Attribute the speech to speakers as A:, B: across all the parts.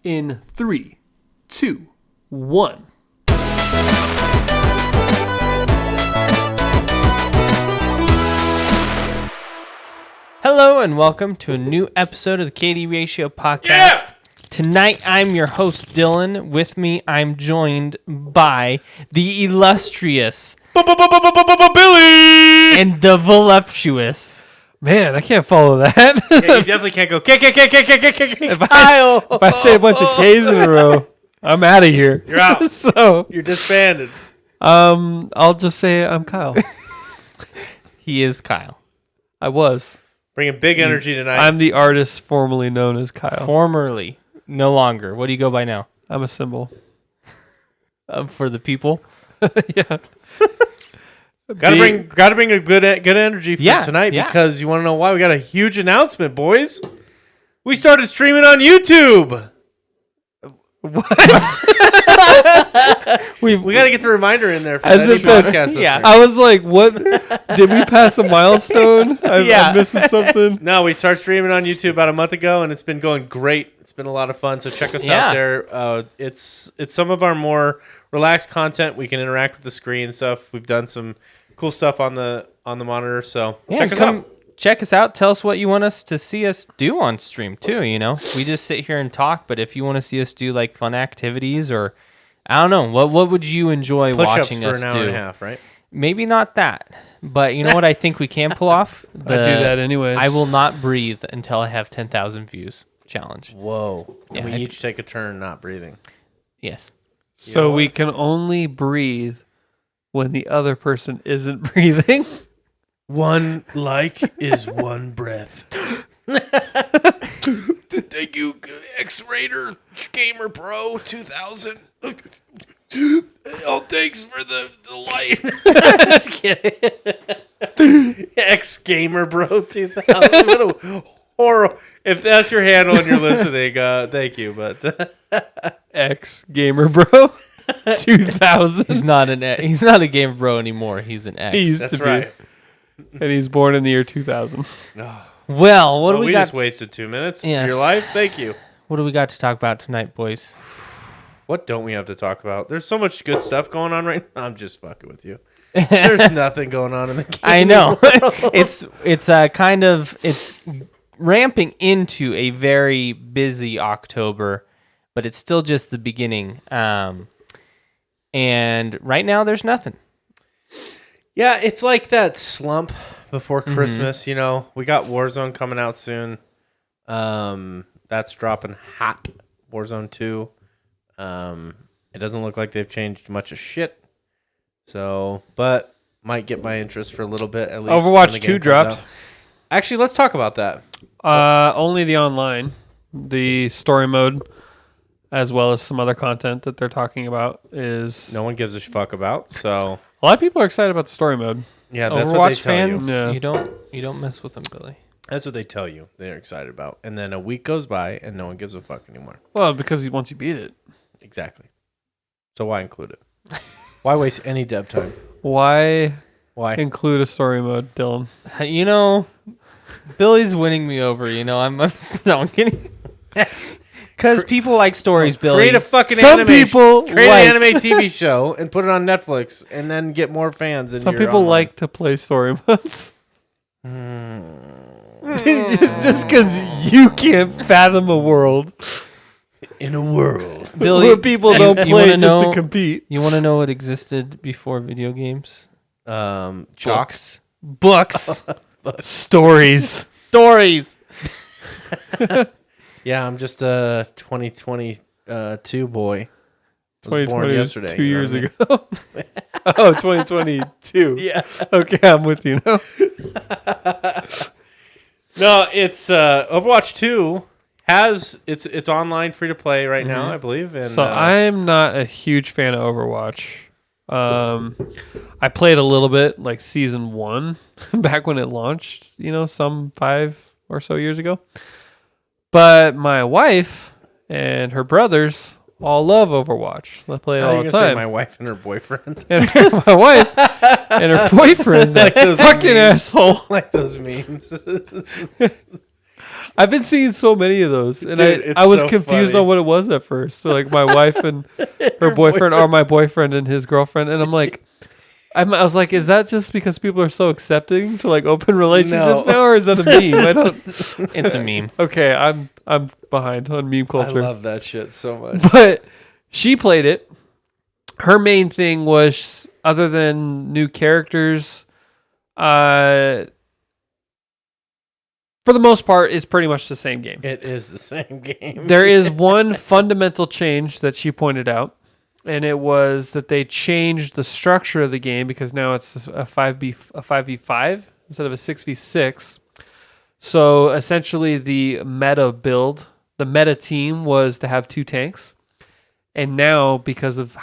A: in 3, 2, 1.
B: Hello and welcome to a new episode of the KD Ratio Podcast.
C: Yeah!
B: Tonight I'm your host Dylan. With me I'm joined by the illustrious
C: Billy!
B: and the voluptuous.
A: Man, I can't follow that.
C: Yeah, you definitely can't go Kyle.
A: If I say a bunch of K's in a row, I'm out of here.
C: You're out.
A: So,
C: You're disbanded.
A: I'll just say I'm Kyle.
B: He is Kyle.
A: I was.
C: Bringing big energy tonight.
A: I'm the artist formerly known as Kyle.
B: Formerly, no longer. What do you go by now?
A: I'm a symbol.
B: For the people?
A: Yeah.
C: Gotta bring a good energy for tonight because you want to know why? We got a huge announcement, boys. We started streaming on YouTube.
A: What?
C: We got to get the reminder in there for
A: As
C: any
A: if that's-
C: podcast listener.
B: yeah.
A: I was like, what? Did we pass a milestone? I'm missing something.
C: No, we started streaming on YouTube about a month ago, and it's been going great. It's been a lot of fun, so check us out there. It's some of our more relaxed content. We can interact with the screen and stuff. We've done some cool stuff on the monitor, so check us out.
B: Check us out. Tell us what you want us to see us do on stream too. You know, we just sit here and talk, but if you want to see us do like fun activities or I don't know, what would you enjoy watching us do?
C: Push-ups for an hour and a half, right?
B: Maybe not that, but you know what I think we can pull off?
A: I do that anyways.
B: I will not breathe until I have 10,000 views challenge.
C: Whoa.
B: Yeah,
C: And we each take a turn not breathing.
B: Yes.
A: So
C: You know
A: we
C: what?
A: can only breathe when the other person isn't breathing.
C: One like is one breath. Thank you, X-Raider Gamer Pro 2000. Oh, thanks for the light. Just kidding. X Gamer Bro 2000. What a horrible. If that's your handle and you're listening, thank you. But
A: X Gamer Bro 2000.
B: He's not a gamer bro anymore. He's an X.
A: He used
C: that's
A: to be.
C: right.
A: And he's born in the year 2000.
B: Well, what do
C: we
B: we got?
C: just wasted 2 minutes
B: Yes.
C: of your life. Thank you.
B: What do we got to talk about tonight, boys?
C: What don't we have to talk about? There's so much good stuff going on right now. I'm just fucking with you. There's nothing going on in the game.
B: I know. it's ramping into a very busy October, but it's still just the beginning. And right now there's nothing.
C: Yeah, it's like that slump before Christmas. You know, we got Warzone coming out soon. That's dropping hot. Warzone 2. It doesn't look like they've changed much of shit. So, but might get my interest for a little bit at least.
A: Overwatch 2 dropped.
C: Actually, let's talk about that.
A: Only the online, the story mode, as well as some other content that they're talking about is.
C: No one gives a fuck about. So,
A: A lot of people are excited about the story mode.
C: yeah, that's
B: Overwatch
C: what they tell
B: fans,
C: you.
A: Yeah.
B: you don't mess with them, Billy.
C: That's what they tell you. They're excited about, and then a week goes by and no one gives a fuck anymore.
A: Well, because once you beat it.
C: Exactly. So why include it? Why waste any dev time?
A: Why
C: Why?
A: include a story mode, Dylan?
B: You know, Billy's winning me over. You know, I'm no, I'm kidding. Because people like stories, Billy.
C: Create a fucking
A: Some
C: anime.
A: people
C: Create
A: like-
C: an anime TV show and put it on Netflix, and then get more fans. In
A: Some
C: your
A: people
C: online.
A: like to play story modes. Just because you can't fathom a world
C: in a world.
A: where people don't
B: you
A: play
B: wanna
A: just to
B: know-
A: compete.
B: You want to know what existed before video games?
C: Chalks.
B: Books.
A: Stories.
B: Stories.
C: Yeah, I'm just a 2022 boy. Was born
A: 2020 was
C: yesterday.
A: 2
C: you know
A: years
C: what I mean?
A: ago. Oh, 2022.
C: Yeah.
A: Okay, I'm with you now.
C: No, it's Overwatch 2 has it's online free to play right now, I believe. And
A: So I'm not a huge fan of Overwatch. I played a little bit, like season 1, back when it launched, some 5 or so years ago. But my wife and her brothers all love Overwatch. They play it all the time.
C: My wife and her boyfriend.
A: And my wife and her boyfriend, that
C: those
A: fucking
C: memes.
A: asshole.
C: Like those memes.
A: I've been seeing so many of those, and
C: Dude, it's
A: I was
C: so
A: confused
C: funny.
A: on what it was at first. So like my wife and her boyfriend, or my boyfriend and his girlfriend, and I'm like, I was like, is that just because people are so accepting to like open relationships
C: No.
A: now, or is that a meme? I don't.
B: It's a meme.
A: Okay, I'm behind on meme
C: I
A: culture.
C: love that shit so much.
A: But she played it. Her main thing was, other than new characters, for the most part, it's pretty much the same game.
C: It is the same game.
A: There is one fundamental change that she pointed out, and it was that they changed the structure of the game because now it's a 5v5 instead of a 6v6. So essentially the meta build, the meta team was to have 2 tanks. And now, because of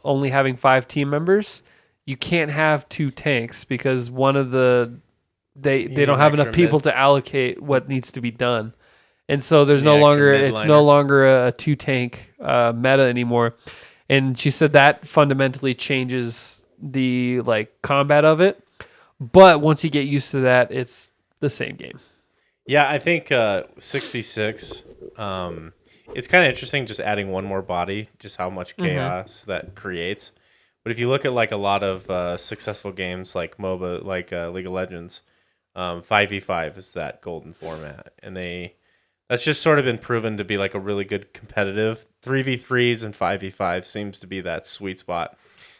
A: only having 5 team members, you can't have 2 tanks because one of the they
C: need
A: don't
C: an
A: have enough
C: extra
A: people
C: mid.
A: to allocate what needs to be done. And so there's
C: Need
A: no
C: an extra
A: longer
C: mid
A: it's
C: liner.
A: no longer a 2 tank meta anymore. And she said that fundamentally changes the like combat of it. But once you get used to that, it's the same game.
C: Yeah, I think 6v6. It's kind of interesting just adding one more body, just how much chaos that creates. But if you look at like a lot of successful games like MOBA, like League of Legends, 5v5 is that golden format, and that's just sort of been proven to be like a really good competitive. 3v3s and 5v5 seems to be that sweet spot.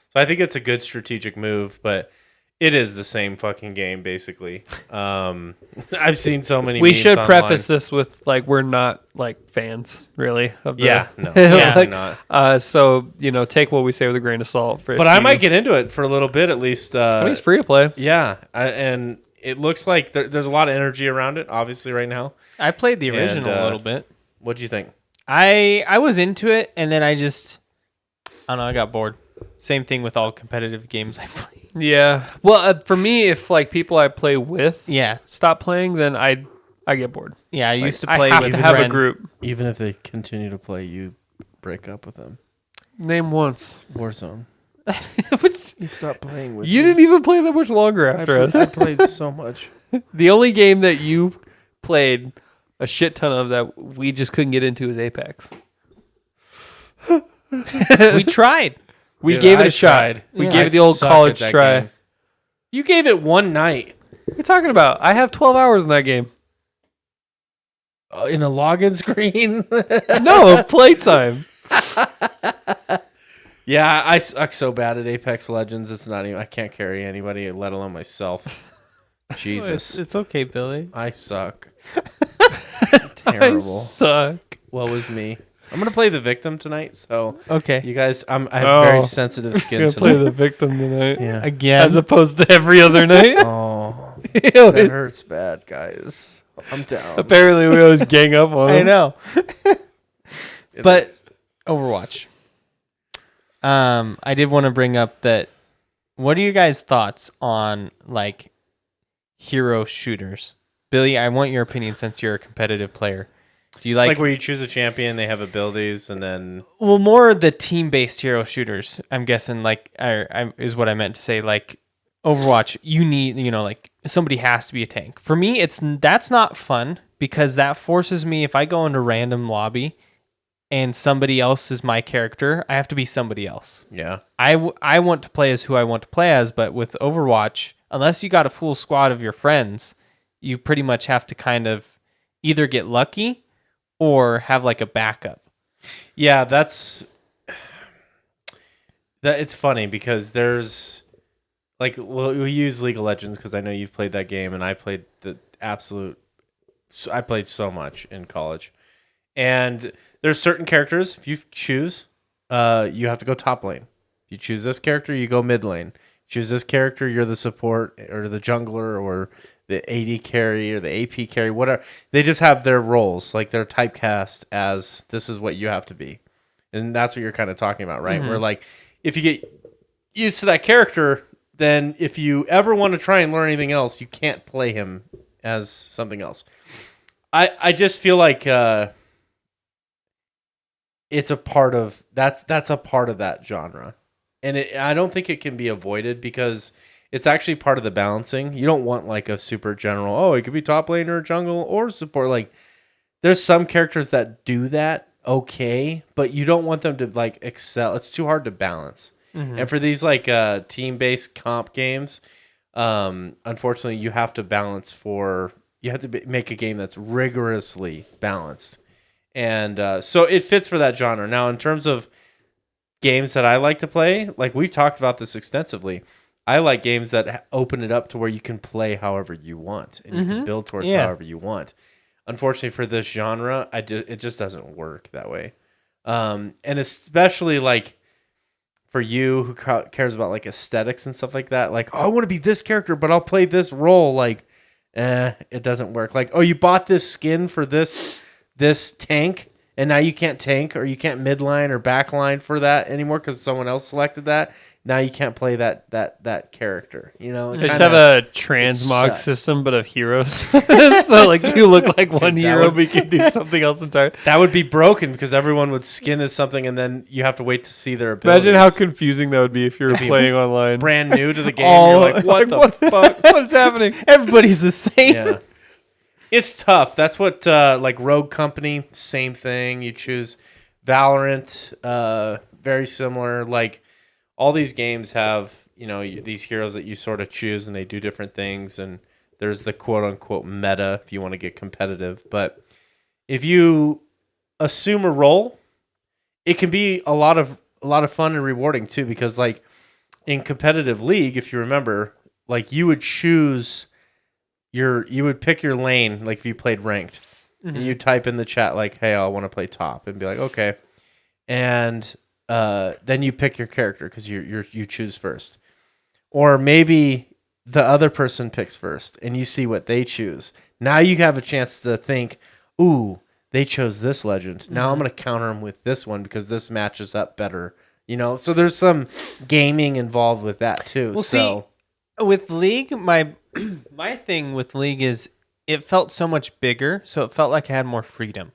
C: So I think it's a good strategic move, but it is the same fucking game basically. I've seen so many.
A: We
C: memes
A: should
C: online.
A: preface this with like we're not like fans really of the
C: Yeah, no,
B: Yeah.
C: definitely not.
A: so take what we say with a grain of salt.
C: But I might get into it for a little bit at least.
A: I mean, it's free to play.
C: Yeah, and it looks like there's a lot of energy around it. Obviously, right now.
B: I played the original
C: And,
B: a little bit.
C: What'd you think?
B: I was into it, and then I don't know, I got bored. Same thing with all competitive games I play.
A: Yeah. Well, for me, if like people I play with
B: Yeah,
A: stop playing, then I get bored.
B: yeah. I
A: Like,
B: used to play
A: I have
B: with
A: to have a
B: friend.
A: group.
C: Even if they continue to play, you break up with them.
A: Name once.
C: Warzone.
A: What's-
C: You stopped playing with.
A: you didn't even play that much longer after us.
C: I played so much.
A: The only game that you played a shit ton of that we just couldn't get into is Apex.
B: We tried.
A: We
C: Dude,
A: gave it
C: I
A: a shot.
C: tried.
A: We
B: Yeah.
A: gave
C: I
A: it the old
C: suck
A: college
C: at that
A: try.
C: game. You gave it one night
A: What are you talking about? I have 12 hours in that game.
C: in a login screen.
A: No, playtime.
C: Yeah, I suck so bad at Apex Legends. It's not even. I can't carry anybody, let alone myself. Jesus,
B: It's okay, Billy.
C: I suck.
A: I
C: Terrible.
A: suck.
C: What was me? I'm gonna play the victim tonight. So
B: Okay.
C: you guys, I have very
A: Oh.
C: sensitive
A: I'm
C: skin
A: gonna play
C: tonight.
A: the victim tonight.
C: Yeah.
B: Again.
A: As opposed to every other night.
C: Oh,
A: Ew,
C: that hurts bad, guys. I'm down.
A: apparently, we always gang up on
B: I
A: him.
B: know.
C: It
B: but-
C: hurts.
B: Overwatch. I did want to bring up that. What are you guys' thoughts on like hero shooters? Billy, I want your opinion since you're a competitive player. Do you
C: like where you choose a champion, they have abilities, and then
B: well, more the team-based hero shooters? I'm guessing like is what I meant to say. Like Overwatch, you need like somebody has to be a tank. For me, that's not fun because that forces me if I go into random lobby and somebody else is my character, I have to be somebody else.
C: yeah,
B: I want to play as who I want to play as, but with Overwatch, unless you got a full squad of your friends, you pretty much have to kind of either get lucky or have like a backup.
C: yeah. That's that. It's funny because there's like we use League of Legends because I know you've played that game, and I played the absolute. I played so much in college, and there's certain characters. If you choose, you have to go top lane. If you choose this character, you go mid lane. Choose this character, you're the support or the jungler or the AD carry or the AP carry, whatever. They just have their roles, like they're typecast as this is what you have to be. And that's what you're kind of talking about, right? Where like if you get used to that character, then if you ever want to try and learn anything else, you can't play him as something else. I just feel like it's a part of that's a part of that genre. And I don't think it can be avoided because it's actually part of the balancing. You don't want like a super general, oh, it could be top lane or jungle or support. Like there's some characters that do that okay, but you don't want them to like excel. It's too hard to balance. And for these like team-based comp games, unfortunately, you have to balance you have to make a game that's rigorously balanced. And so it fits for that genre. Now, in terms of games that I like to play, like we've talked about this extensively, I like games that open it up to where you can play however you want and you can build towards however you want. Unfortunately, for this genre, it just doesn't work that way. And especially like for you who cares about like aesthetics and stuff like that, like, oh, I want to be this character, but I'll play this role. Like, it doesn't work. Like, oh, you bought this skin for this tank, and now you can't tank or you can't midline or backline for that anymore because someone else selected that. Now you can't play that character. You know,
A: They should have a transmog system, but of heroes. So like you look like one hero, but you can do something else entirely.
C: That would be broken because everyone would skin as something, and then you have to wait to see their abilities.
A: Imagine how confusing that would be if you were playing online.
C: Brand new to the game, you're like, what the fuck?
A: What is happening?
B: Everybody's the same.
C: Yeah. It's tough. That's what like Rogue Company, same thing. You choose Valorant, very similar. Like all these games have, you know, these heroes that you sort of choose and they do different things. And there's the quote unquote meta if you want to get competitive. But if you assume a role, it can be a lot of fun and rewarding too. Because like in competitive League, if you remember, like you would choose you would pick your lane, like if you played ranked, and you type in the chat like, "Hey, I want to play top," and be like, "Okay," and then you pick your character because you choose first, or maybe the other person picks first, and you see what they choose. Now you have a chance to think, "Ooh, they chose this legend. Now I'm going to counter them with this one because this matches up better." You know, so there's some gaming involved with that too.
B: Well,
C: so.
B: See, with League, my thing with League is it felt so much bigger, so it felt like I had more freedom,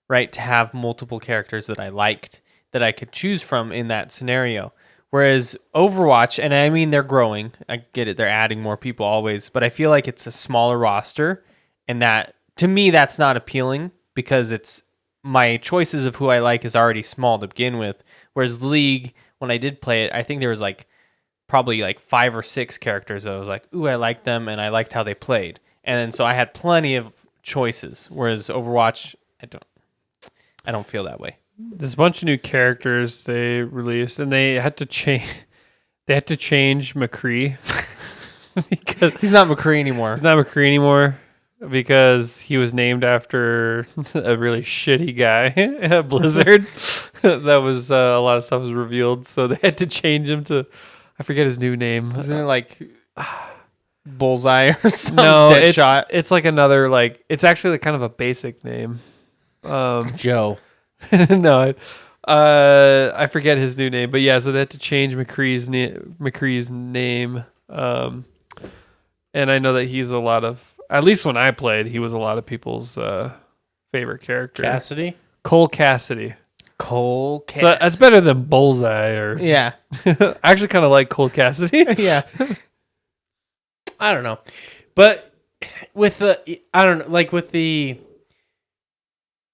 B: right? To have multiple characters that I liked that I could choose from in that scenario. Whereas Overwatch, and I mean they're growing, I get it, they're adding more people always, but I feel like it's a smaller roster, and that to me that's not appealing because it's my choices of who I like is already small to begin with. Whereas League, when I did play it, I think there was like probably like 5 or 6 characters that I was like, ooh, I liked them and I liked how they played. And then so I had plenty of choices. Whereas Overwatch, I don't feel that way.
A: There's a bunch of new characters they released, and they had to change. They had to change McCree because
B: He's not McCree anymore.
A: he's not McCree anymore because he was named after a really shitty guy at Blizzard. That was a lot of stuff was revealed, so they had to change him to. I forget his new name.
B: Isn't it like Bullseye or something?
A: No,
B: It's
A: it's like another like it's actually like kind of a basic name.
C: Joe.
A: No, I forget his new name, but yeah, so they had to change McCree's name. And I know that he's a lot of, at least when I played, he was a lot of people's favorite character.
C: Cassidy?
A: Cole Cassidy.
B: Cole Cassidy.
A: So that's better than Bullseye or
B: Yeah.
A: I actually kind of like Cole Cassidy.
B: Yeah.
C: I don't know. But with the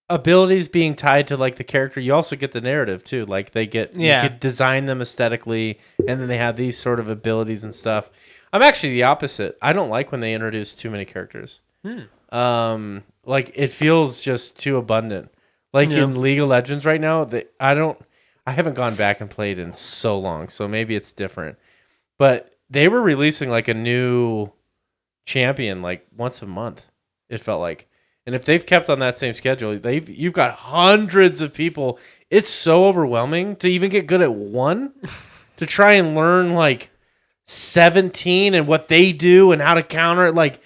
C: abilities being tied to like the character, you also get the narrative too. Like you could design them aesthetically, and then they have these sort of abilities and stuff. I'm actually the opposite. I don't like when they introduce too many characters. Like it feels just too abundant. Like in League of Legends right now, I haven't gone back and played in so long, so maybe it's different. But they were releasing like a new champion like once a month, it felt like. And if they've kept on that same schedule, you've got hundreds of people. It's so overwhelming to even get good at one, to try and learn like 17 and what they do and how to counter it. Like,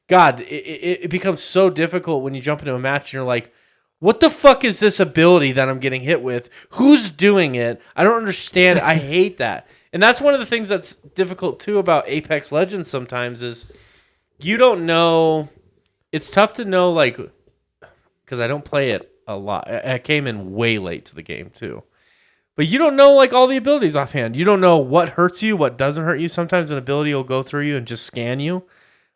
C: God, it becomes so difficult when you jump into a match and you're like, what the fuck is this ability that I'm getting hit with? Who's doing it? I don't understand. I hate that. And that's one of the things that's difficult too about Apex Legends sometimes is you don't know. It's tough to know, like, because I don't play it a lot. I came in way late to the game too. But you don't know like all the abilities offhand. You don't know what hurts you, what doesn't hurt you. Sometimes an ability will go through you and just scan you.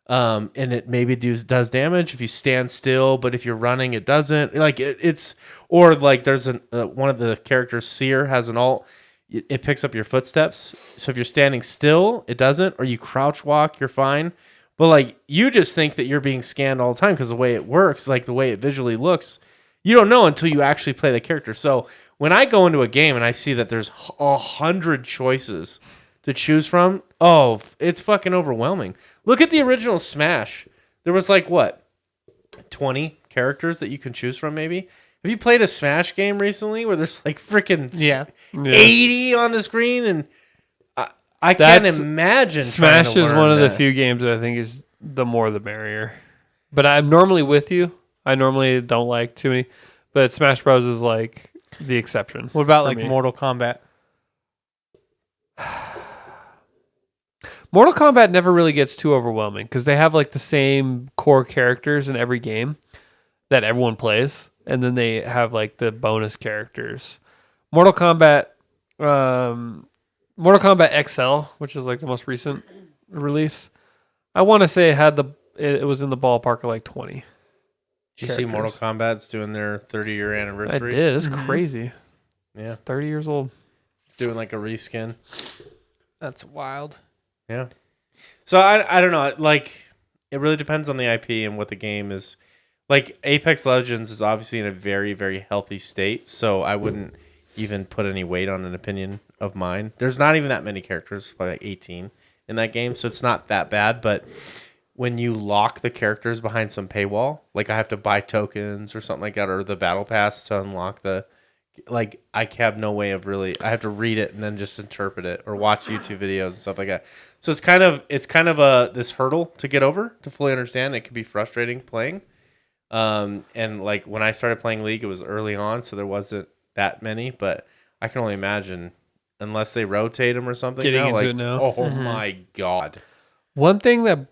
C: and it maybe does damage if you stand still, but if you're running, it doesn't. Like it's or like there's one of the characters, Seer, has an ult. It picks up your footsteps. So if you're standing still, it doesn't, or you crouch walk, you're fine. But like you just think that you're being scanned all the time because the way it works, like the way it visually looks, you don't know until you actually play the character. So when I go into a game and I see that there's 100 choices to choose from, oh, it's fucking overwhelming. Look at the original Smash. There was like what, 20 characters that you can choose from maybe? Have you played a Smash game recently where there's like freaking 80 on the screen? And I can't imagine.
A: Smash is one of the few games that I think is the more the merrier. But I'm normally with you. I normally don't like too many. But Smash Bros. Is like the exception.
B: What about like
A: me.
B: Mortal Kombat?
A: Mortal Kombat never really gets too overwhelming because they have like the same core characters in every game that everyone plays, and then they have like the bonus characters. Mortal Kombat XL, which is like the most recent release, I want to say it was in the ballpark of like 20.
C: Did you see Mortal Kombat's doing their 30-year anniversary?
A: I did. It's crazy.
C: Yeah,
A: it's 30 years old.
C: Doing like a reskin.
B: That's wild.
C: Yeah. So I don't know. Like, it really depends on the IP and what the game is. Like, Apex Legends is obviously in a very, very healthy state. So I wouldn't even put any weight on an opinion of mine. There's not even that many characters, probably like 18 in that game. So it's not that bad. But when you lock the characters behind some paywall, like I have to buy tokens or something like that, or the battle pass to unlock like I have no way of really, I have to read it and then just interpret it or watch YouTube videos and stuff like that. So it's kind of this hurdle to get over to fully understand. It can be frustrating playing. And like when I started playing League, it was early on, so there wasn't that many, but I can only imagine unless they rotate them or something.
A: Getting into
C: like,
A: it now.
C: Oh my God.
A: One thing that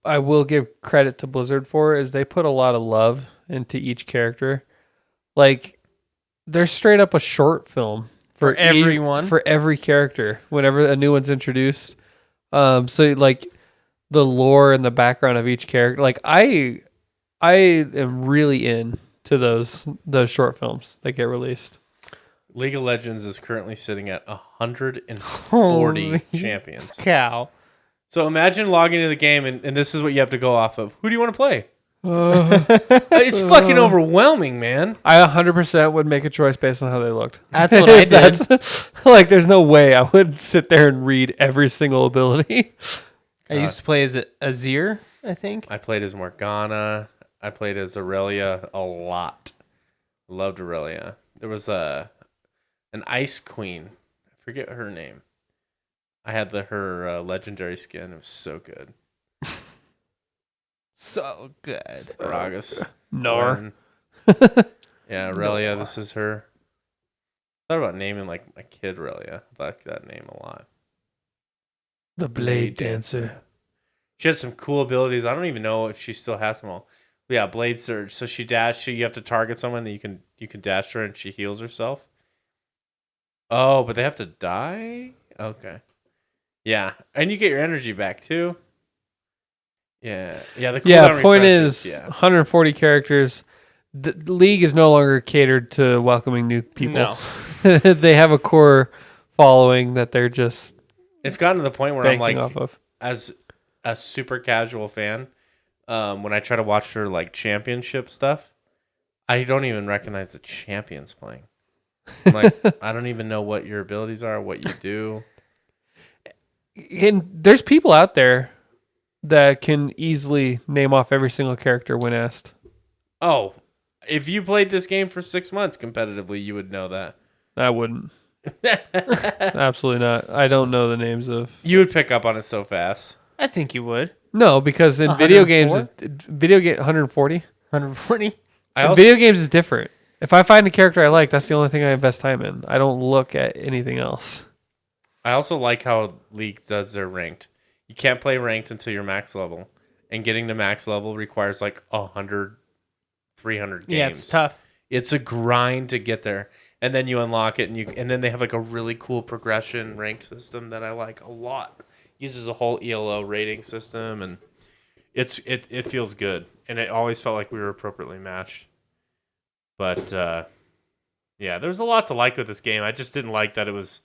A: I will give credit to Blizzard for is they put a lot of love into each character. Like, there's straight up a short film
B: for everyone,
A: for every character whenever a new one's introduced. So like the lore and the background of each character, like I am really into those short films that get released.
C: League of Legends is currently sitting at 140
B: Holy
C: champions.
B: Cow.
C: So imagine logging into the game and this is what you have to go off of. Who do you want to play? It's fucking overwhelming, man.
A: I 100% would make a choice based on how they looked.
B: That's what I did.
A: Like, there's no way I would sit there and read every single ability.
B: I used to play as Azir, I think.
C: I played as Morgana. I played as Aurelia a lot. Loved Aurelia. There was an Ice Queen. I forget her name. I had her legendary skin. It was so good.
B: So good.
C: Ragas.
A: Nar.
C: Yeah, Aurelia. This is her. I thought about naming like my kid Aurelia. I like that name a lot.
A: The Blade Dancer.
C: She has some cool abilities. I don't even know if she still has them all. But yeah, Blade Surge. So she dash. You have to target someone that you can dash her and she heals herself. Oh, but they have to die? Okay. Yeah, and you get your energy back too. Yeah. The
A: point is 140 characters. The League is no longer catered to welcoming new people.
B: No.
A: They have a core following that they're just
C: it's gotten to the point where I'm like,
A: off of.
C: As a super casual fan, when I try to watch her like championship stuff, I don't even recognize the champions playing. I'm like, I don't even know what your abilities are, what you do.
A: And there's people out there that can easily name off every single character when asked.
C: Oh, if you played this game for 6 months competitively, you would know that.
A: I wouldn't. Absolutely not. I don't know the names of.
C: You would pick up on it so fast.
B: I think you would.
A: No, because in video games, 140.
B: 140.
A: Video games is different. If I find a character I like, that's the only thing I invest time in. I don't look at anything else.
C: I also like how League does their ranked. You can't play ranked until you're max level. And getting to max level requires like 100, 300 games.
B: Yeah, it's tough.
C: It's a grind to get there. And then you unlock it, and then they have like a really cool progression ranked system that I like a lot. Uses a whole ELO rating system, and it feels good, and it always felt like we were appropriately matched. But yeah, there's a lot to like with this game. I just didn't like that it was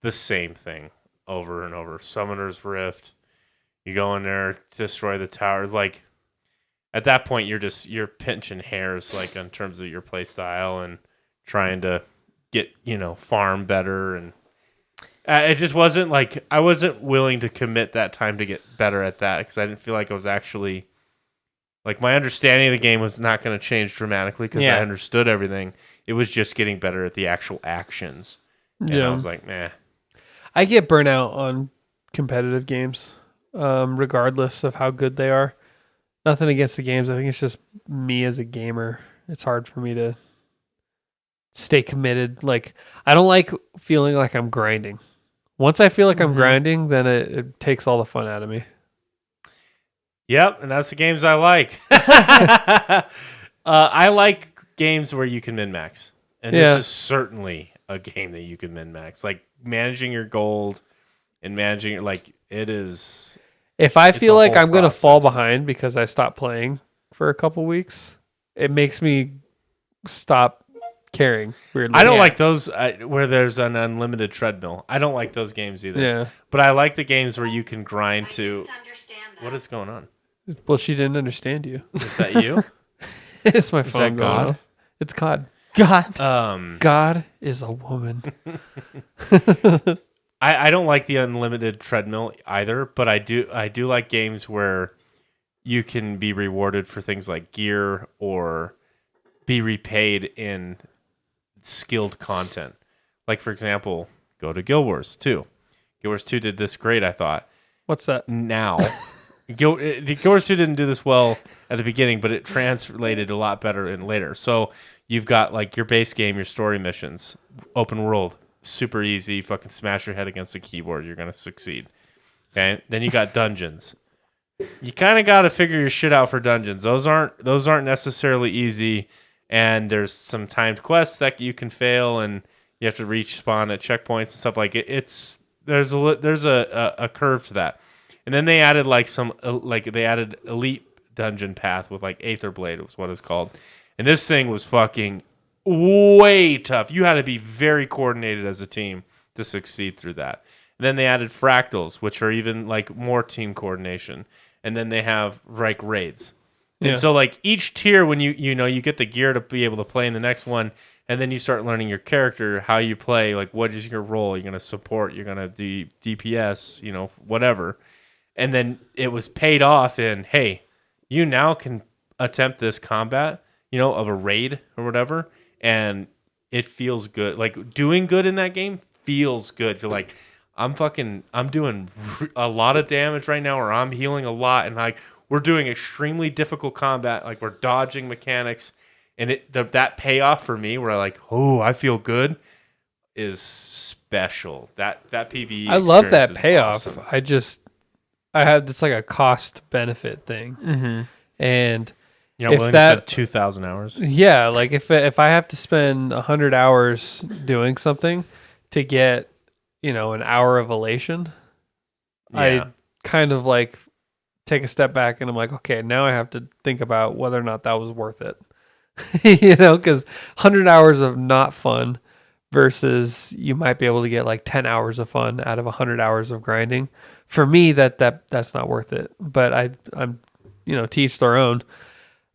C: the same thing over and over. Summoner's Rift. You go in there, destroy the towers. Like at that point, you're pinching hairs, like in terms of your play style and trying to get farm better. And it just wasn't like I wasn't willing to commit that time to get better at that because I didn't feel like I was actually like my understanding of the game was not going to change dramatically because I understood everything. It was just getting better at the actual actions. And I was like, meh.
A: I get burnout on competitive games, regardless of how good they are. Nothing against the games. I think it's just me as a gamer. It's hard for me to stay committed. Like, I don't like feeling like I'm grinding. Once I feel like I'm grinding, then it takes all the fun out of me.
C: Yep, and that's the games I like. I like games where you can min-max. And this is certainly a game that you can min-max. Like, managing your gold and managing, like, it is...
A: If I feel like I'm going to fall behind because I stopped playing for a couple weeks, it makes me stop caring. Weirdly.
C: I don't like those where there's an unlimited treadmill. I don't like those games either.
A: Yeah.
C: But I like the games where you can grind to...
D: didn't understand that.
C: What is going on?
A: Well, she didn't understand you.
C: Is that you?
A: It's my
C: Is
A: phone
C: that
A: going
C: God?
A: off. It's God.
B: God.
A: God is a woman.
C: I don't like the unlimited treadmill either, but I do like games where you can be rewarded for things like gear or be repaid in skilled content. Like, for example, go to Guild Wars 2. Guild Wars 2 did this great, I thought.
A: What's that?
C: Now, Guild Wars 2 didn't do this well at the beginning, but it translated a lot better in later. So you've got like your base game, your story missions, open world, super easy, fucking smash your head against a keyboard, you're going to succeed. Okay? Then you got dungeons. You kind of got to figure your shit out for dungeons. Those aren't necessarily easy, and there's some timed quests that you can fail, and you have to reach spawn at checkpoints and stuff like it. There's a curve to that. And then they added they added elite dungeon path with like Aether Blade was what it's called. And this thing was fucking way tough. You had to be very coordinated as a team to succeed through that. And then they added fractals, which are even like more team coordination. And then they have like raids.
A: Yeah.
C: And so like each tier when you get the gear to be able to play in the next one, and then you start learning your character, how you play, like what is your role? You're going to support, you're going to do DPS, whatever. And then it was paid off in, hey, you now can attempt this combat, of a raid or whatever, and it feels good. Like doing good in that game feels good. You're like, I'm doing a lot of damage right now, or I'm healing a lot, and like we're doing extremely difficult combat, like we're dodging mechanics, and that payoff for me, where I like, oh, I feel good, is special. That PvE.
A: I love that
C: experience is
A: payoff.
C: awesome.
A: It's like a cost benefit thing.
B: Mm-hmm.
A: And
C: You're
A: if
C: willing
A: that-
C: to spend 2,000 hours.
A: yeah, like if I have to spend 100 hours doing something to get, an hour of elation,
C: Yeah.
A: I kind of like take a step back and I'm like, okay, now I have to think about whether or not that was worth it. Because 100 hours of not fun versus you might be able to get like 10 hours of fun out of 100 hours of grinding. For me, that's not worth it. But I'm to each their own.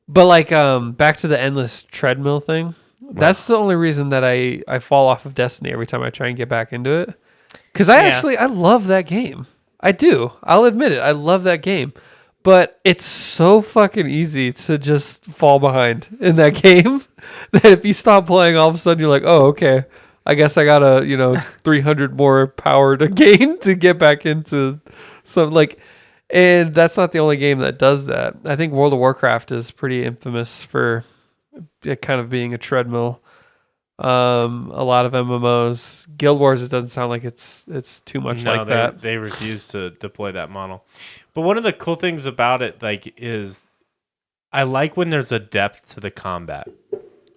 A: But like back to the endless treadmill thing, that's the only reason that I fall off of Destiny every time I try and get back into it. Because I love that game. I do. I'll admit it. I love that game. But it's so fucking easy to just fall behind in that game that if you stop playing, all of a sudden you're like, oh, okay. I guess I got a 300 more power to gain to get back into some and that's not the only game that does that. I think World of Warcraft is pretty infamous for it kind of being a treadmill. A lot of MMOs, Guild Wars, it doesn't sound like it's too much like that.
C: They refuse to deploy that model. But one of the cool things about it, is I like when there's a depth to the combat,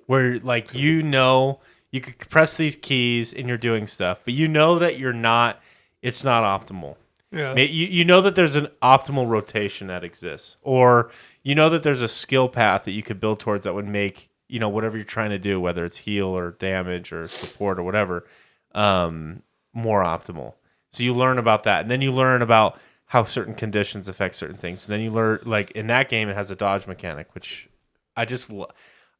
C: where you could press these keys and you're doing stuff, but that it's not optimal.
A: Yeah.
C: You know that there's an optimal rotation that exists, or you know that there's a skill path that you could build towards that would make whatever you're trying to do, whether it's heal or damage or support or whatever, more optimal. So you learn about that, and then you learn about how certain conditions affect certain things. And then you learn, like in that game, it has a dodge mechanic, which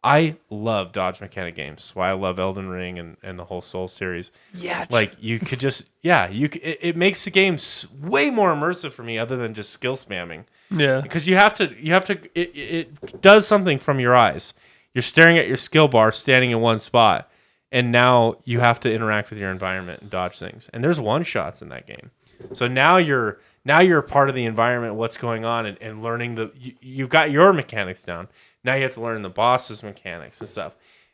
C: I love dodge mechanic games. That's why I love Elden Ring and the whole Soul series.
A: Yeah.
C: Like you could just it makes the game way more immersive for me, other than just skill spamming.
A: Yeah.
C: Because you have to it does something from your eyes. You're staring at your skill bar, standing in one spot, and now you have to interact with your environment and dodge things. And there's one shots in that game, so now you're a part of the environment, what's going on, and learning you've got your mechanics down. Now you have to learn the boss's mechanics and stuff.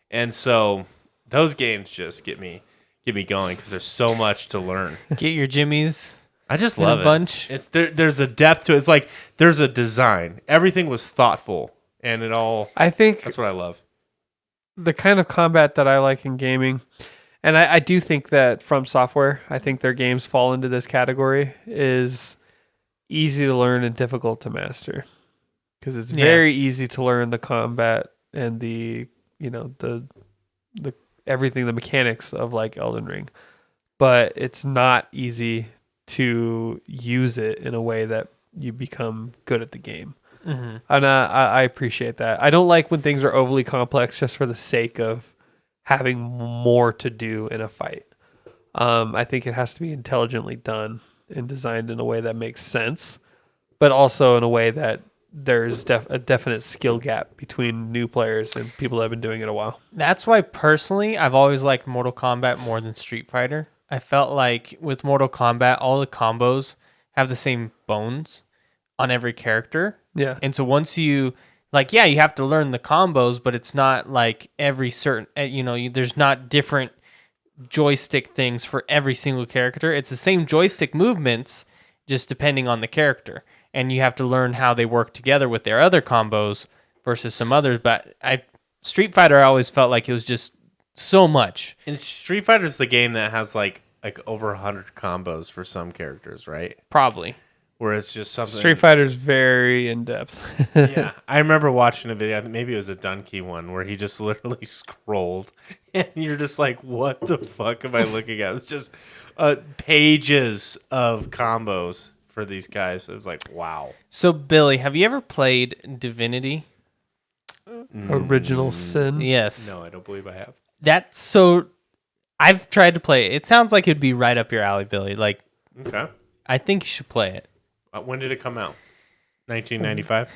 C: And so those games just get me going because there's so much to learn.
B: Get your jimmies.
C: I just
B: In a
C: love it.
B: bunch.
C: It's there's a depth to it. It's like there's a design. Everything was thoughtful, and
A: I think
C: that's what I love.
A: the kind of combat that I like in gaming, and I do think that From Software, I think their games fall into this category, is easy to learn and difficult to master. Because it's very easy to learn the combat and the everything, the mechanics of like Elden Ring, but it's not easy to use it in a way that you become good at the game.
B: Mm-hmm.
A: And I appreciate that. I don't like when things are overly complex just for the sake of having more to do in a fight. I think it has to be intelligently done and designed in a way that makes sense, but also in a way that there's a definite skill gap between new players and people that have been doing it a while.
B: That's why personally I've always liked Mortal Kombat more than Street Fighter. I felt like with Mortal Kombat, all the combos have the same bones on every character.
A: Yeah.
B: And so once you you have to learn the combos, but it's not like every certain, there's not different joystick things for every single character. It's the same joystick movements, just depending on the character. And you have to learn how they work together with their other combos versus some others. But Street Fighter, I always felt like it was just so much.
C: And Street Fighter is the game that has like over 100 combos for some characters, right?
B: Probably.
C: Where it's just something.
A: Street Fighter's very in depth.
C: Yeah, I remember watching a video. Maybe it was a Dunkey one where he just literally scrolled, and you're just like, "What the fuck am I looking at?" It's just pages of combos for these guys. It was like, wow.
B: So, Billy, have you ever played Divinity?
A: Original Sin.
B: Yes.
C: No, I don't believe I have.
B: That's so. I've tried to play it. It sounds like it'd be right up your alley, Billy. Like,
C: Okay.
B: I think you should play it.
C: When did it come out? 1995.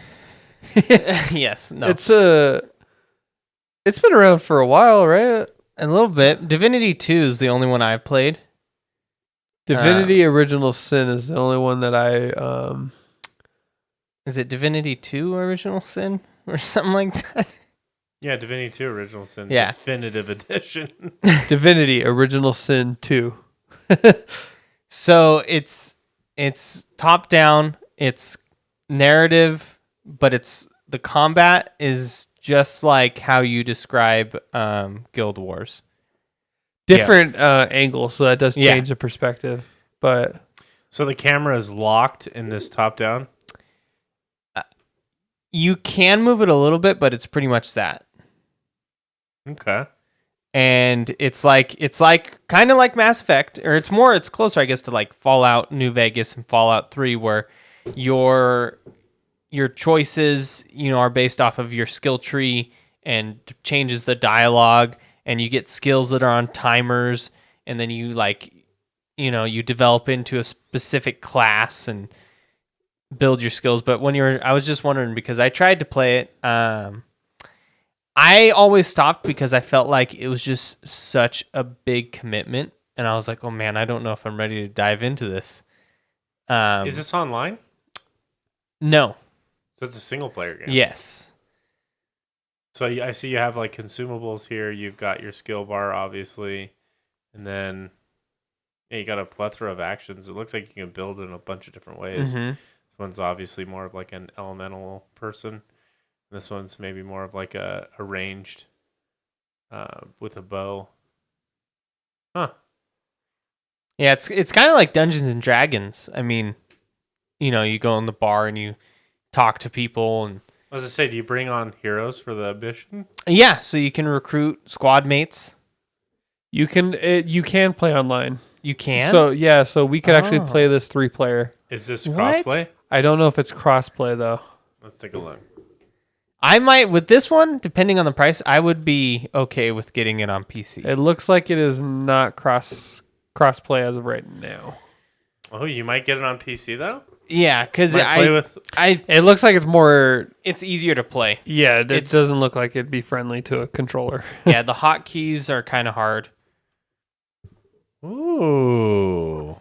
B: Yes. No.
A: It's been around for a while, right?
B: A little bit. Divinity 2 is the only one I've played.
A: Divinity Original Sin is the only one that I
B: Is it Divinity 2 Original Sin or something like that?
C: Yeah, Divinity 2 Original Sin.
B: Yeah.
C: Definitive Edition.
A: Divinity Original Sin 2.
B: So it's top down, it's narrative, but the combat is just like how you describe Guild Wars.
A: Different angle, so that does change the perspective. But
C: So the camera is locked in this top down?
B: You can move it a little bit, but it's pretty much that.
C: Okay.
B: And it's like kind of like Mass Effect, or it's closer, I guess, to like Fallout New Vegas and Fallout 3, where your choices, are based off of your skill tree and changes the dialogue, and you get skills that are on timers, and then you you develop into a specific class and build your skills. But I was just wondering, because I tried to play it, I always stopped because I felt like it was just such a big commitment, and I was like, oh man, I don't know if I'm ready to dive into this.
C: Is this online?
B: No.
C: So it's a single player game.
B: Yes.
C: So I see you have like consumables here. You've got your skill bar, obviously, and then you got a plethora of actions. It looks like you can build in a bunch of different ways.
B: Mm-hmm.
C: This one's obviously more of like an elemental person. This one's maybe more of like a ranged with a bow. Huh.
B: Yeah, it's kind of like Dungeons and Dragons. I mean, you go in the bar and you talk to people, and
C: I was gonna say, do you bring on heroes for the mission?
B: yeah, so you can recruit squad mates.
A: You can play online.
B: You can.
A: So we could actually play
B: Oh.
A: this 3-player.
C: Is this
B: What?
C: crossplay?
A: I don't know if it's crossplay though.
C: Let's take a look.
B: I might with this one, depending on the price, I would be okay with getting it on PC.
A: It looks like it is not crossplay as of right now.
C: Oh, you might get it on PC though.
B: Yeah, because
C: Might play with.
A: It looks like it's more.
B: it's easier to play.
A: Yeah, it
B: It's-
A: doesn't look like it'd be friendly to a controller.
B: Yeah, the hotkeys are kind of hard.
C: Ooh,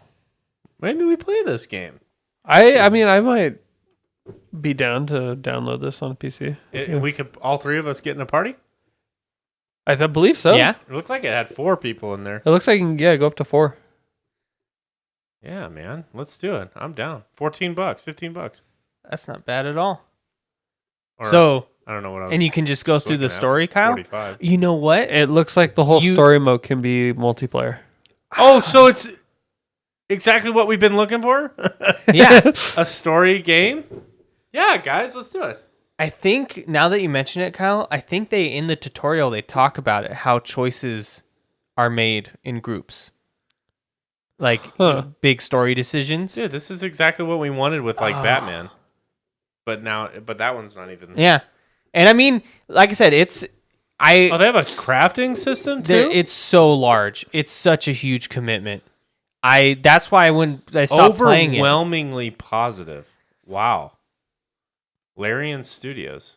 C: maybe we play this game.
A: I mean, I might be down to download this on PC.
C: We could all three of us get in a party.
A: I believe so.
B: Yeah,
C: It looked like it had 4 people in there.
A: It looks like you can go up to 4.
C: Yeah, man, let's do it. I'm down. $14, $15.
B: that's not bad at all.
C: Or,
B: So,
C: I don't know what else.
B: and you can just go through the story, Kyle.
C: 45.
B: You know what?
A: It looks like the whole story mode can be multiplayer.
C: Oh, so it's exactly what we've been looking for?
B: Yeah,
C: A story game? Yeah, guys, let's do it.
B: I think now that you mention it, Kyle, I think in the tutorial they talk about it, how choices are made in groups, like big story decisions.
C: Dude, this is exactly what we wanted with Batman. But that one's not even.
B: Yeah, and I mean, like I said,
C: Oh, they have a crafting system too?
B: it's so large. It's such a huge commitment. That's why I stopped playing it.
C: Overwhelmingly positive. Wow. Larian Studios.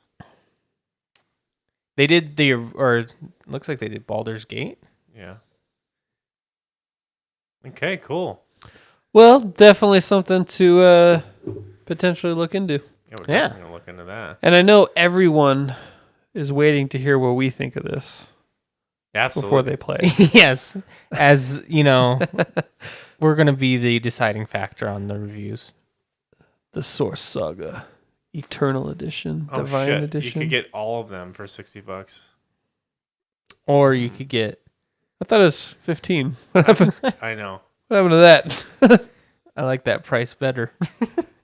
B: They did looks like they did Baldur's Gate.
C: Yeah. Okay, cool.
A: Well, definitely something to potentially look into.
C: Yeah, we're
B: Yeah.
C: definitely gonna look into that.
A: And I know everyone is waiting to hear what we think of this
C: Absolutely.
A: before they play.
B: Yes, as you know, we're gonna be the deciding factor on the reviews.
A: The Source Saga, Eternal Edition,
C: Oh,
A: Divine
C: shit.
A: Edition.
C: You could get all of them for $60.
B: Or you could get.
A: I thought it was 15. What happened
C: I know.
A: to that?
B: I like that price better.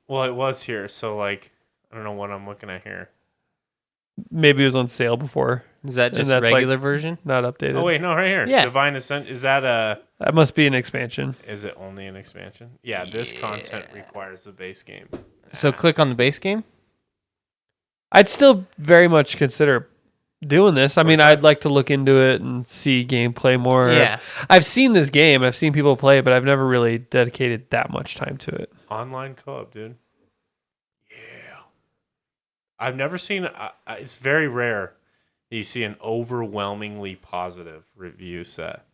C: Well, it was here, so I don't know what I'm looking at here.
A: Maybe it was on sale before,
B: Is that
A: And
B: just
A: that's
B: regular version?
A: not updated.
C: Oh wait, no, right here.
B: Yeah.
C: Divine Ascent. Is that
A: That must be an expansion.
C: Is it only an expansion? Yeah, this content requires the base game.
B: So click on the base game.
A: I'd still very much consider doing this. I mean, I'd like to look into it and see gameplay more.
B: Yeah.
A: I've seen this game. I've seen people play it, but I've never really dedicated that much time to it.
C: Online co-op, dude. Yeah. I've never seen. It's very rare that you see an overwhelmingly positive review set.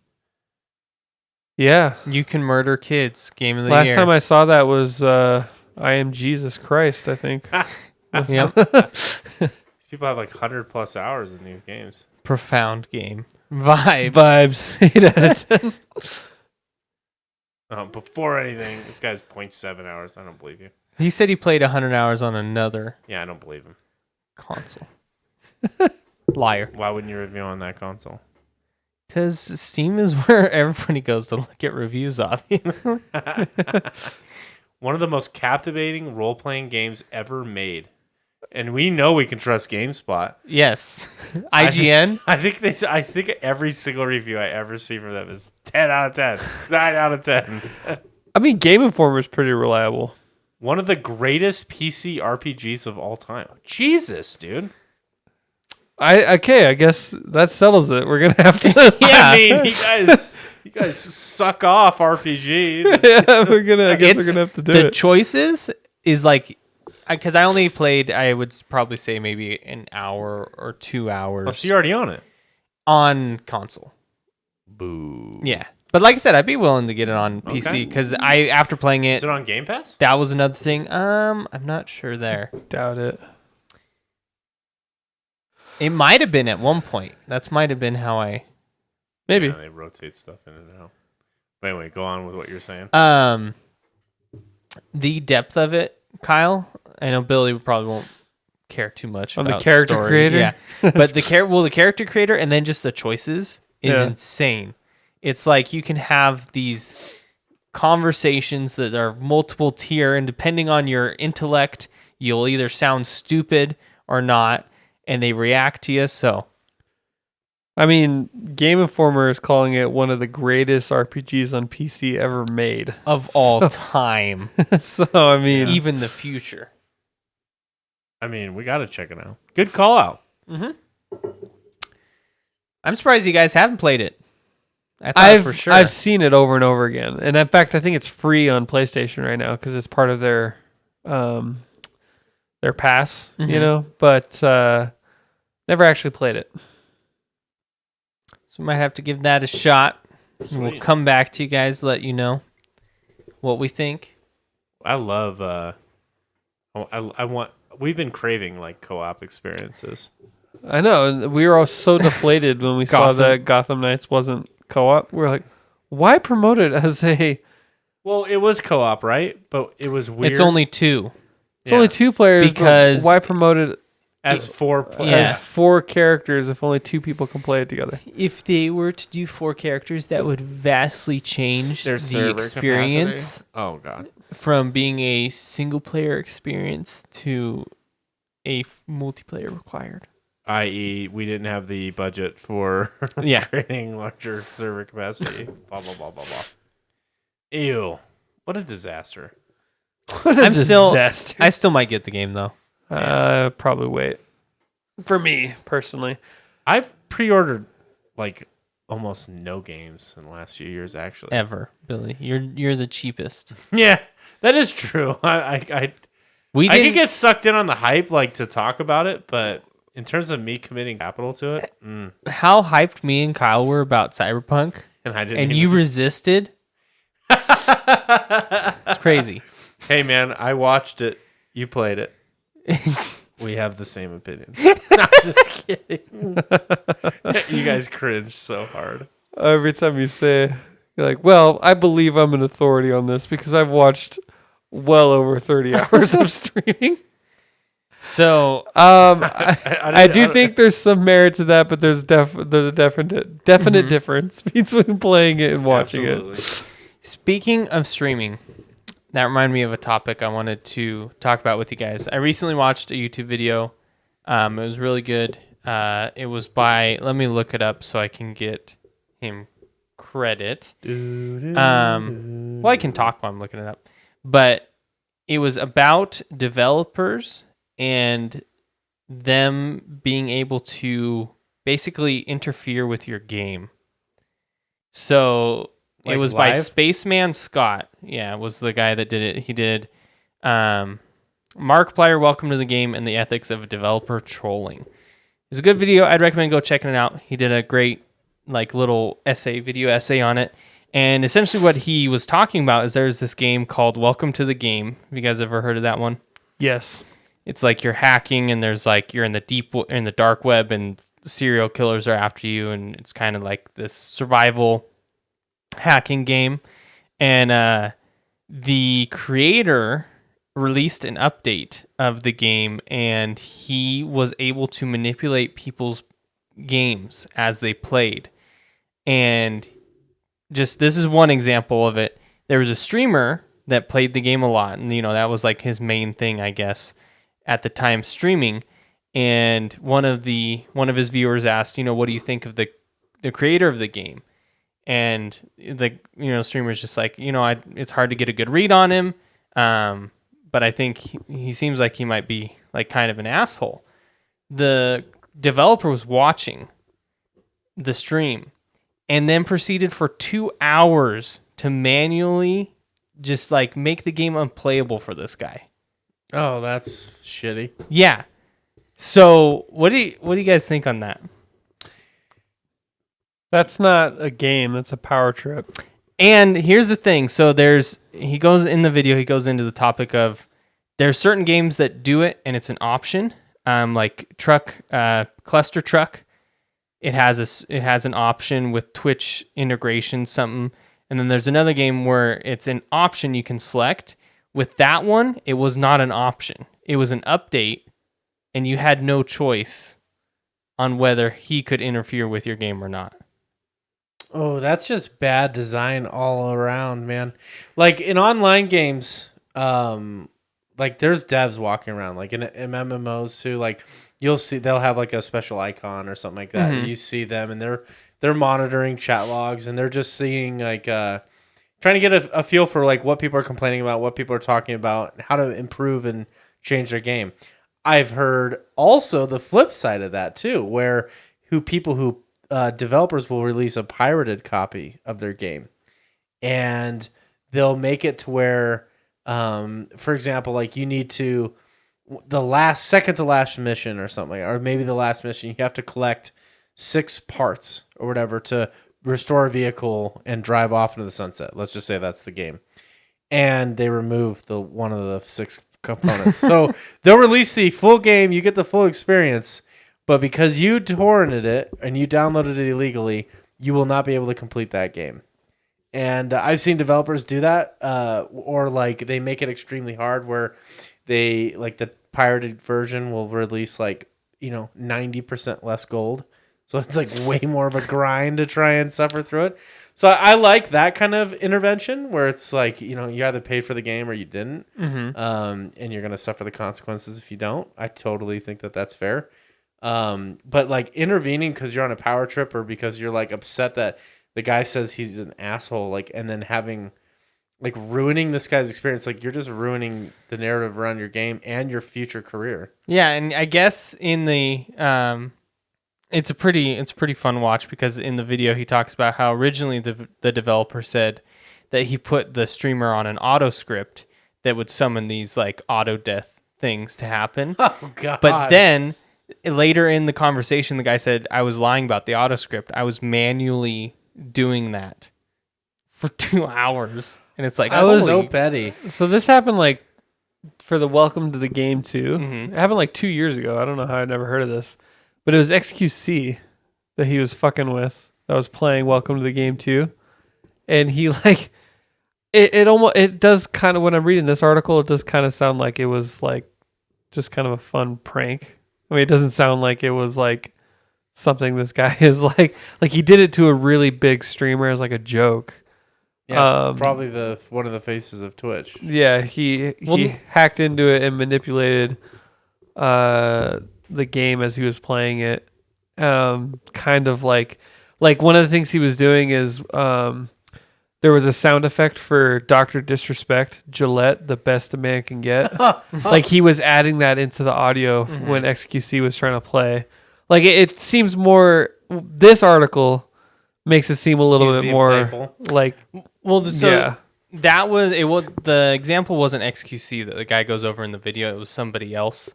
A: Yeah.
B: You can murder kids. Game of the
A: Last
B: year.
A: time I saw that was I Am Jesus Christ, I think.
B: Yep.
C: These people have 100+ hours in these games.
B: Profound game. Vibes.
A: Vibes. 8 out of 10.
C: Before anything, this guy's 0.7 hours. I don't believe you.
B: He said he played 100 hours on another
C: Yeah, I don't believe him.
B: console. Liar.
C: Why wouldn't you review on that console?
B: Because Steam is where everybody goes to look at reviews, obviously.
C: One of the most captivating role-playing games ever made. And we know we can trust GameSpot.
B: Yes. IGN.
C: I think every single review I ever see from them is 10 out of 10, 9 out of 10.
A: I mean, Game Informer is pretty reliable.
C: One of the greatest PC RPGs of all time. Jesus, dude.
A: I guess that settles it. We're gonna have to.
C: I mean, you guys suck off RPG.
A: Yeah, I guess we're gonna have to do
B: the
A: it.
B: choices is because I only played, I would probably say maybe an hour or 2 hours
C: Oh, so you're already on it.
B: on console.
C: Boo.
B: Yeah. But like I said, I'd be willing to get it on PC
C: Okay.
B: because after playing
C: Is
B: it,
C: it on Game Pass?
B: that was another thing. I'm not sure there.
A: Doubt it.
B: It might have been at one point. That's might have been how I.
A: Maybe.
C: Yeah, they rotate stuff in and out. But anyway, go on with what you're saying.
B: The depth of it, Kyle. I know Billy probably won't care too much
A: On the
B: about
A: character
B: story.
A: creator?
B: Yeah, but the character creator and then just the choices is
A: Yeah.
B: insane. It's like you can have these conversations that are multiple tier, and depending on your intellect, you'll either sound stupid or not, and they react to you. So,
A: I mean, Game Informer is calling it one of the greatest RPGs on PC ever made.
B: of all time,
A: So, I mean,
B: even the future.
C: I mean, we got to check it out. Good call out.
B: I'm surprised you guys haven't played it. I thought for sure.
A: I've seen it over and over again. And in fact, I think it's free on PlayStation right now because it's part of their pass, you know, but never actually played it.
B: So we might have to give that a shot. And we'll
C: Sweet.
B: come back to you guys, let you know what we think.
C: I love. I want. We've been craving like co-op experiences.
A: I know. And we were all so deflated when we saw
B: Gotham.
A: that Gotham Knights wasn't co-op. We're like, why promote it as a...
C: Well, it was co-op, right? But it was weird.
B: It's only 2.
A: It's only 2 players, but
B: Because-
A: why promote it
C: as 4 players.
B: Yeah.
A: as 4 characters if only 2 people can play it together?
B: If they were to do 4 characters, that would vastly change
C: Their
B: the
C: server
B: experience
C: capacity. Oh god.
B: from being a single player experience to a multiplayer required.
C: I.e., we didn't have the budget for
B: Yeah.
C: creating larger server capacity. Blah blah blah blah blah. Ew! What a disaster.
B: I'm still,
A: Disaster.
B: I still might get the game though.
A: Probably wait. For me, personally.
C: I've pre-ordered like almost no games in the last few years, actually.
B: Ever, Billy. You're the cheapest.
C: Yeah, that is true. I
B: We
C: I
B: didn't
C: could get sucked in on the hype, like to talk about it, but in terms of me committing capital to it,
B: how hyped me and Kyle were about Cyberpunk,
C: and I didn't.
B: and
C: even-
B: you resisted. It's crazy.
C: Hey man, I watched it. You played it. We have the same opinion. I'm just kidding. You guys cringe so hard.
A: Every time you say, you're like, well, I believe I'm an authority on this because I've watched well over 30 hours of streaming.
B: So
A: I do think there's some merit to that, but there's a definite difference between playing it and watching it.
B: speaking of streaming, that reminded me of a topic I wanted to talk about with you guys. I recently watched a YouTube video. It was really good. It was by, let me look it up so I can get him credit. Well, I can talk while I'm looking it up. But it was about developers and them being able to basically interfere with your game. So it
C: Like
B: was by
C: live?
B: Spaceman Scott. Yeah, was the guy that did it. He did Markiplier, Welcome to the Game and the Ethics of Developer Trolling. It's a good video. I'd recommend go checking it out. He did a great little video essay on it. And essentially what he was talking about is there's this game called Welcome to the Game. Have you guys ever heard of that one?
A: Yes.
B: It's like you're hacking and there's you're in the dark web and serial killers are after you, and it's kind of like this survival hacking game. And the creator released an update of the game, and he was able to manipulate people's games as they played. And just this is one example of it. There was a streamer that played the game a lot, and that was like his main thing, I guess, at the time streaming. And one of his viewers asked, what do you think of the creator of the game? And the streamer's just like, it's hard to get a good read on him, but I think he seems like he might be like kind of an asshole. The developer was watching the stream and then proceeded for 2 hours to manually just make the game unplayable for this guy.
C: Oh, that's shitty.
B: Yeah. So what do you guys think on that?
A: That's not a game. That's a power trip.
B: And here's the thing. So he goes into the topic of there's certain games that do it and it's an option. Like Cluster Truck. It has an option with Twitch integration, something. And then there's another game where it's an option you can select. With that one, it was not an option. It was an update, and you had no choice on whether he could interfere with your game or not.
C: Oh, that's just bad design all around, man. Like in online games, like there's devs walking around, like in MMOs too. Like you'll see they'll have like a special icon or something like that. You see them and they're monitoring chat logs and they're just seeing like trying to get a feel for like what people are complaining about, what people are talking about, how to improve and change their game. I've heard also the flip side of that too, where people who developers will release a pirated copy of their game, and they'll make it to where, for example, like you need to the last second to last mission or something, or maybe the last mission, you have to collect 6 parts or whatever to restore a vehicle and drive off into the sunset. Let's just say that's the game, and they remove the one of the 6 components. So they'll release the full game, you get the full experience, but because you torrented it and you downloaded it illegally, you will not be able to complete that game. And I've seen developers do that, or like they make it extremely hard where they like the pirated version will release like 90% less gold. So it's like way more of a grind to try and suffer through it. So I like that kind of intervention where it's like, you either paid for the game or you didn't. And you're going to suffer the consequences if you don't. I totally think that that's fair. But like intervening because you're on a power trip or because you're like upset that the guy says he's an asshole, like, and then having like ruining this guy's experience, like you're just ruining the narrative around your game and your future career.
B: Yeah, and I guess in the it's a pretty fun watch because in the video he talks about how originally the developer said that he put the streamer on an auto script that would summon these like auto death things to happen.
C: Oh god.
B: But then later in the conversation the guy said I was lying about the auto script. I was manually doing that for 2 hours. And it's like
C: I was so
B: holy-
C: petty.
A: So this happened like for the Welcome to the Game 2.
B: Mhm.
A: It happened like 2 years ago. I don't know how I'd never heard of this. But it was XQC that he was fucking with that was playing Welcome to the Game 2. And he like it does kind of, when I'm reading this article, it does kind of sound like it was like just kind of a fun prank. I mean, it doesn't sound like it was like something this guy is like he did it to a really big streamer as like a joke.
C: Yeah, probably one of the faces of Twitch.
A: Yeah, he hacked into it and manipulated the game as he was playing it. Kind of like one of the things he was doing is there was a sound effect for Dr. Disrespect, Gillette, the best a man can get. Like he was adding that into the audio when XQC was trying to play. Like it seems more, this article makes it seem a little bit more
C: playful.
A: like,
B: Well, so
A: yeah.
B: that was it. Was the example wasn't XQC that the guy goes over in the video? It was somebody else.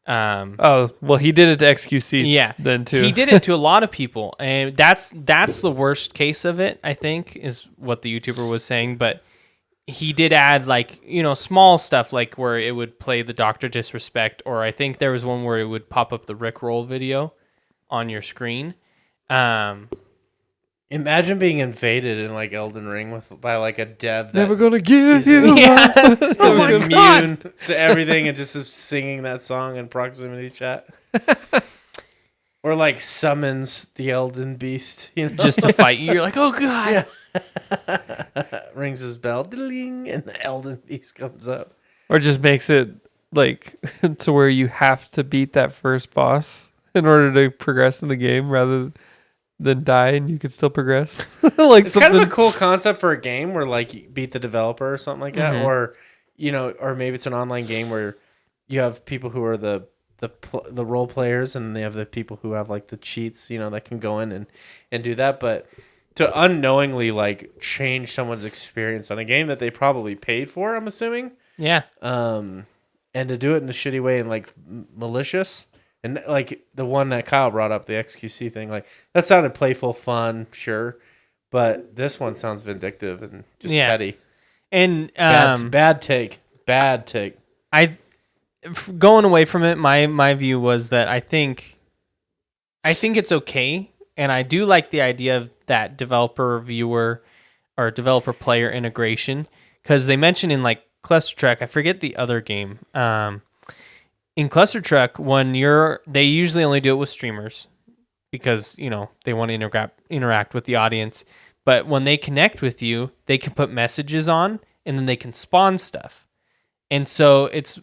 A: Oh, well, he did it to XQC
B: Yeah,
A: then too.
B: He did it to a lot of people, and that's the worst case of it. I think is what the YouTuber was saying, but he did add like small stuff like where it would play the Dr. Disrespect, or I think there was one where it would pop up the Rickroll video on your screen.
C: Imagine being invaded in like Elden Ring by like a dev that
A: Never gonna give you
B: Yeah.
A: up.
C: is
B: Oh my
C: immune to everything and just is singing that song in proximity chat. Or like summons the Elden Beast,
B: Just to fight you. You're like, oh god.
C: rings his bell, ding, and the Elden Beast comes up.
A: Or just makes it like to where you have to beat that first boss in order to progress in the game rather than die and you could still progress. Like
C: It's kind of a cool concept for a game where like you beat the developer or something like that, or or maybe it's an online game where you have people who are the role players and they have the people who have like the cheats, that can go in and do that, but to unknowingly like change someone's experience on a game that they probably paid for, I'm assuming.
B: Yeah.
C: And to do it in a shitty way and like malicious. And like the one that Kyle brought up, the XQC thing, like that sounded playful, fun, sure, but this one sounds vindictive and just petty.
B: And
C: Bad take.
B: Going away from it, my view was that I think it's okay, and I do like the idea of that developer viewer or developer player integration, because they mentioned in like Cluster Truck, I forget the other game. In Cluster Truck, they usually only do it with streamers because, they want to interact with the audience. But when they connect with you, they can put messages on, and then they can spawn stuff. And so it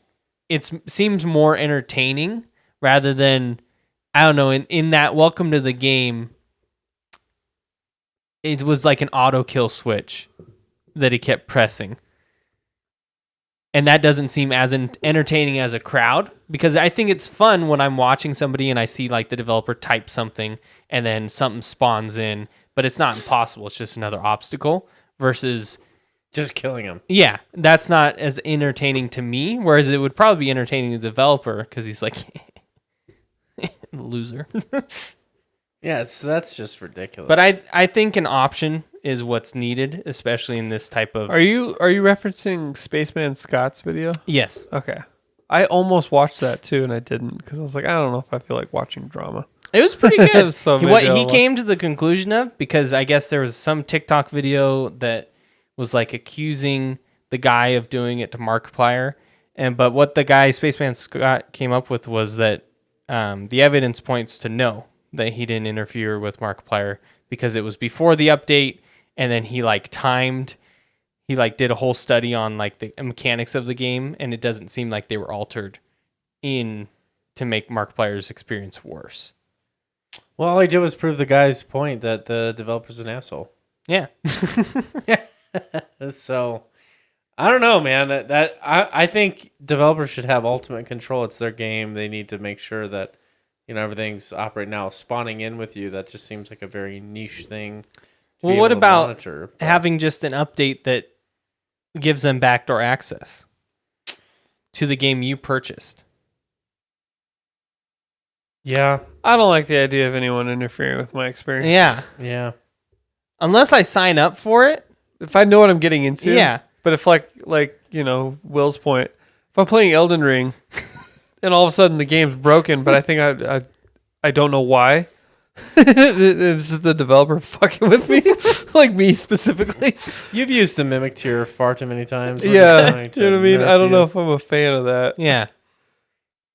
B: seems more entertaining rather than, I don't know, in that welcome to the game, it was like an auto kill switch that he kept pressing. And that doesn't seem as entertaining as a crowd, because I think it's fun when I'm watching somebody and I see like the developer type something and then something spawns in, but it's not impossible. It's just another obstacle versus
C: just killing him.
B: Yeah, that's not as entertaining to me, whereas it would probably be entertaining to the developer because he's like, loser.
C: Yeah, that's just ridiculous.
B: But I think an option is what's needed, especially in this type of...
A: Are you referencing Spaceman Scott's video?
B: Yes.
A: Okay. I almost watched that too, and I didn't because I was like, I don't know if I feel like watching drama.
B: It was pretty good.
A: So
B: What he came to the conclusion of, because I guess there was some TikTok video that was like accusing the guy of doing it to Markiplier, but what the guy Spaceman Scott came up with was that the evidence points to no, that he didn't interfere with Markiplier because it was before the update, and then he did a whole study on like the mechanics of the game, and it doesn't seem like they were altered to make Markiplier's experience worse.
C: Well, all he did was prove the guy's point that the developer's an asshole.
B: Yeah.
C: So, I don't know, man. I think developers should have ultimate control. It's their game. They need to make sure that everything's operating. Now, spawning in with you, that just seems like a very niche thing.
B: Well, what about having just an update that gives them backdoor access to the game you purchased?
C: Yeah.
A: I don't like the idea of anyone interfering with my experience.
B: Yeah.
C: Yeah.
B: Unless I sign up for it.
A: If I know what I'm getting into.
B: Yeah.
A: But if like Will's point, if I'm playing Elden Ring and all of a sudden the game's broken, but I think I don't know why. It's just the developer fucking with me, like me specifically.
C: You've used the Mimic tier far too many times.
A: Yeah, you know what I mean? I don't know if I'm a fan of that.
B: Yeah.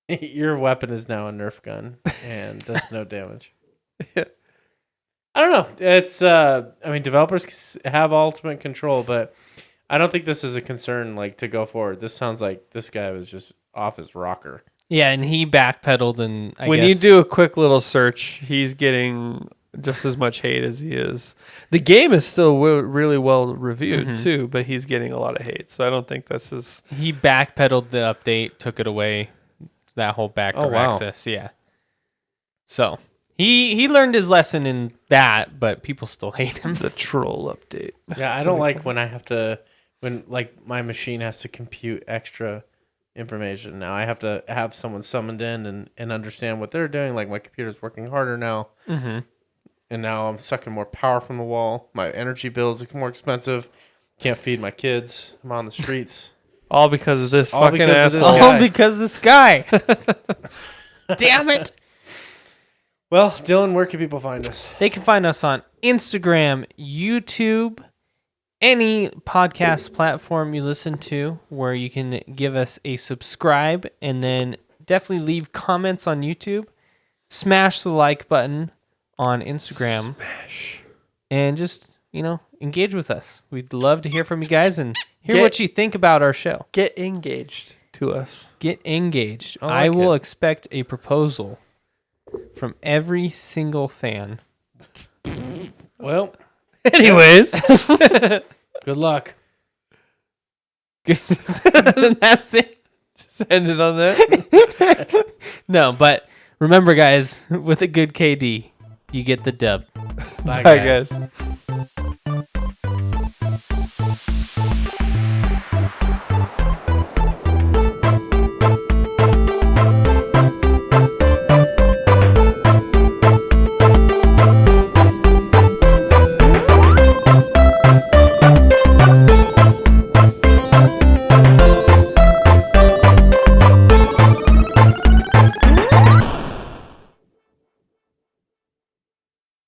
C: Your weapon is now a Nerf gun and does no damage. Yeah. I don't know. It's developers have ultimate control, but I don't think this is a concern like to go forward. This sounds like this guy was just off his rocker.
B: Yeah, and he backpedaled, and
A: when you do a quick little search, he's getting just as much hate as he is. The game is still really well reviewed too, but he's getting a lot of hate. So I don't think this is.
B: He backpedaled the update, took it away, that whole backdoor access. Yeah. So he learned his lesson in that, but people still hate him.
A: The troll update.
C: Yeah, I don't like when my machine has to compute extra information. Now I have to have someone summoned in and understand what they're doing. Like my computer's working harder now, and now I'm sucking more power from the wall. My energy bills are more expensive. Can't feed my kids. I'm on the streets.
A: All because of this
C: All
A: fucking
C: because of
A: asshole.
C: this
B: All because this guy. Damn it.
C: Well, Dylan, where can people find us?
B: They can find us on Instagram, YouTube, any podcast platform you listen to, where you can give us a subscribe, and then definitely leave comments on YouTube. Smash the like button on Instagram.
A: Smash.
B: And just, engage with us. We'd love to hear from you guys and hear what you think about our show.
A: Get engaged to us.
B: Get engaged.
C: I like
B: will
C: it.
B: expect a proposal from every single fan.
C: Well,
A: Anyways.
C: good luck.
B: That's it.
A: Just end it on that.
B: No, but remember, guys, with a good KD, you get the dub.
C: Bye,
A: Bye, guys.